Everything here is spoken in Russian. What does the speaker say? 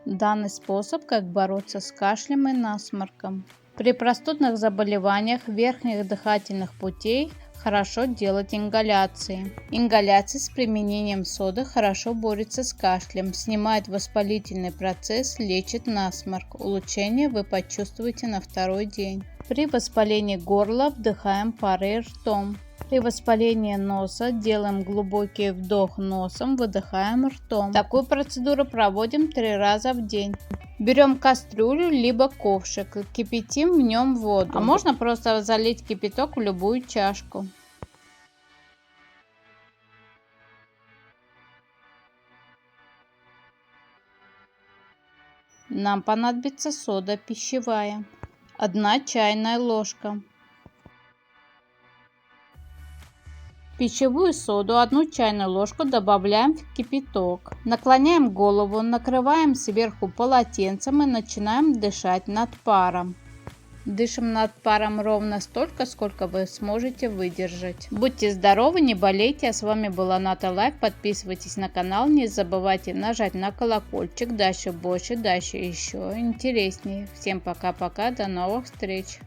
Данный способ как бороться с кашлем и насморком. При простудных заболеваниях верхних дыхательных путей хорошо делать ингаляции. Ингаляции с применением соды хорошо борются с кашлем, снимает воспалительный процесс, лечит насморк. Улучшение вы почувствуете на второй день. При воспалении горла вдыхаем парой ртом. При воспалении носа делаем глубокий вдох носом, выдыхаем ртом. Такую процедуру проводим 3 раза в день. Берем кастрюлю либо ковшик, кипятим в нем воду. А можно просто залить кипяток в любую чашку. Нам понадобится сода пищевая. 1 чайная ложка. Пищевую соду 1 чайную ложку добавляем в кипяток. Наклоняем голову, накрываем сверху полотенцем и начинаем дышать над паром. Дышим над паром ровно столько, сколько вы сможете выдержать. Будьте здоровы, не болейте. А с вами была Ната Лайф. Подписывайтесь на канал, не забывайте нажать на колокольчик. Дальше больше, дальше еще интереснее. Всем пока-пока, до новых встреч.